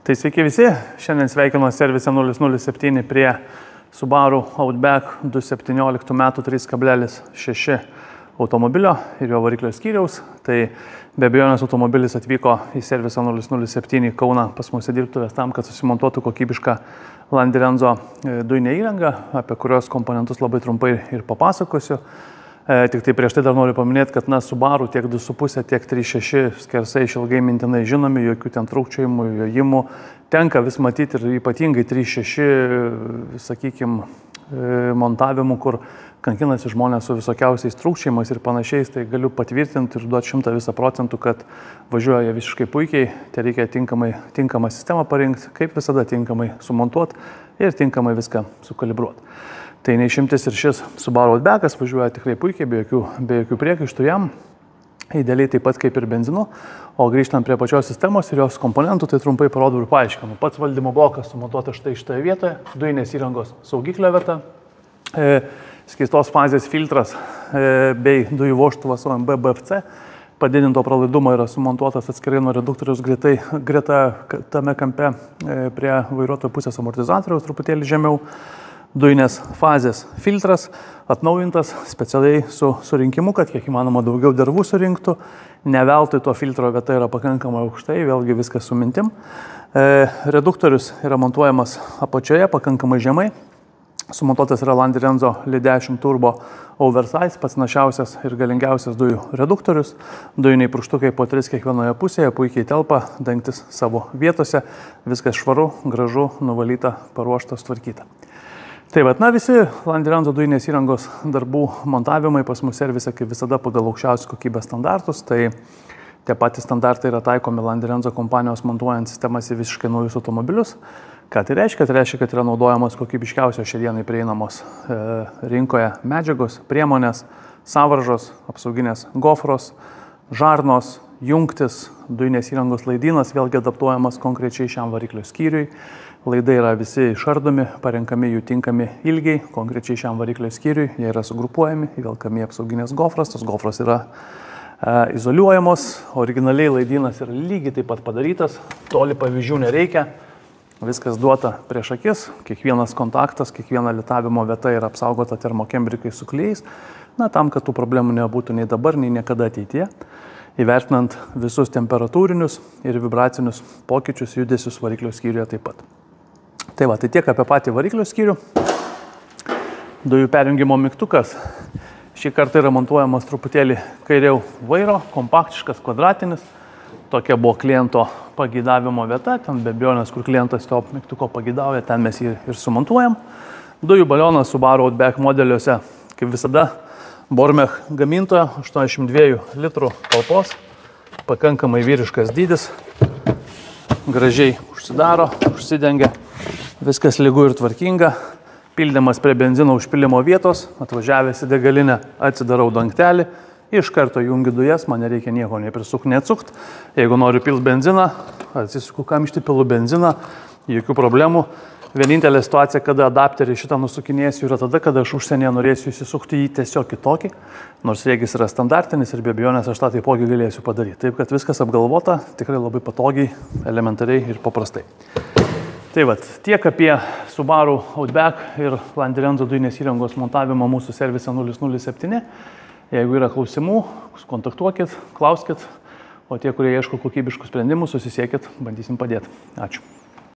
Tai sveiki visi, šiandien sveikinu servise 007 prie Subaru Outback 2017 metų 3,6 automobilio ir jo variklio skyriaus. Tai be abejonės automobilis atvyko į servisą 007 Kauną pas mūsų dirbtuvės tam, kad susimontuotų kokybišką Landirenzo dujinę įrangą, apie kurios komponentus labai trumpai ir papasakosiu. Tik tai prieš tai dar noriu paminėti, kad Subaru tiek 2.5, tiek 3.6 skersai išilgai mintinai žinomi, jokių ten trūkčiojimų, jojimų. Tenka vis matyti ir ypatingai 3.6, sakykime, montavimų, kur kankinasi žmonės su visokiausiais trūkčiojimais ir panašiais, tai galiu patvirtinti ir duoti 100%, kad važiuoja visiškai puikiai, tai reikia tinkamą sistemą parinkti, kaip visada tinkamai sumontuoti ir tinkamai viską sukalibruoti. Tai neišimtis ir šis Subaru Outbackas važiuoja tikrai puikiai, be jokių priekaištų jam, idealiai taip pat kaip ir benzinu. O grįžtant prie pačios sistemos ir jos komponentų, tai trumpai parodau ir paaiškinu. Pats valdymo blokas sumontuotas štai šitoje vietoje, dujinės įrangos saugiklio vieta, skystos fazės filtras bei dujų vožtuvas OMB BFC, padidinto pralaidumo yra sumontuotas atskirai nuo reduktoriaus greta tame kampe prie vairuotojo pusės amortizatoriaus truputėlį žemiau. Dujinės fazės filtras atnaujintas specialiai su surinkimu, kad kiek įmanoma daugiau dervų surinktų. Ne veltui to filtro vieta yra pakankamai aukštai, vėlgi viskas su mintim. Reduktorius yra montuojamas apačioje pakankamai žemai. Sumontuotas yra Landirenzo L10 Turbo Oversize, pats našiausias ir galingiausias dujų reduktorius. Dujiniai purkštukai po 3 kiekvienoje pusėje, puikiai telpa, dangtis savo vietose. Viskas švaru, gražu, nuvalyta, paruošta, sutvarkyta. Tai visi Landirenzo dujinės įrangos darbų montavimai pas mūsų servise, kaip visada, pagal aukščiausius kokybės standartus. Tai tie patys standartai yra taikomi Landirenzo kompanijos montuojant sistemas į visiškai naujus automobilius. Ką tai reiškia? Tai reiškia, kad yra naudojamos kokybiškiausios šiandienai prieinamos rinkoje medžiagos, priemonės, sąvaržos, apsauginės gofros, žarnos, jungtis, dujinės įrangos laidynas, vėlgi adaptuojamas konkrečiai šiam variklio skyriui. Laidai yra visi išardomi, parenkami jų tinkami ilgiai, konkrečiai šiam variklio skyriui, jie yra sugrupuojami, įvelkami apsauginės gofras, tos gofros yra izoliuojamos, originaliai laidynas yra lygiai taip pat padarytas, toli pavyzdžių nereikia, viskas duota prieš akis, kiekvienas kontaktas, kiekviena litavimo vieta yra apsaugota termokembrikais su klijais, tam, kad tų problemų nebūtų nei dabar, nei niekada ateityje, įvertinant visus temperatūrinius ir vibracinius pokyčius, judesius variklio skyriuje taip pat. Tai tiek apie patį variklio skyrių. Dujų perjungimo mygtukas šį kartą yra montuojamas truputėlį kairiau vairo, kompaktiškas, kvadratinis. Tokia buvo kliento pageidavimo vieta, ten be abejonės, kur klientas to mygtuko pageidauja, ten mes jį ir sumontuojam. Dujų balionas Subaru Outback modeliuose, kaip visada, Bormech gamintojo, 82 litrų talpos, pakankamai vyriškas dydis, gražiai užsidaro, užsidengia. Viskas lygu ir tvarkinga, pildymas prie benzino užpilimo vietos, atvažiavęs į degalinę atsidarau dangtelį, iš karto jungiu dujas, man nereikia nieko nei prisukti, nei atsukti. Jeigu noriu pilti benziną, atsisuku kamštį, pilu benziną, jokių problemų. Vienintelė situacija, kada adapterį šitą nusukinėsiu, yra tada, kada aš užsienyje norėsiu įsisukti jį tiesiog kitokį, nors riegis yra standartinis ir be abejonės aš tą taipogi galėsiu padaryti. Taip, kad viskas apgalvota, tikrai labai patogiai, elementariai ir paprastai. Tai tiek apie Subaru Outback ir Landirenzo dujinės įrangos montavimą mūsų servise 007. Jeigu yra klausimų, kontaktuokit, klauskit, o tie, kurie ieško kokybiškų sprendimų, susisiekit, bandysim padėti. Ačiū.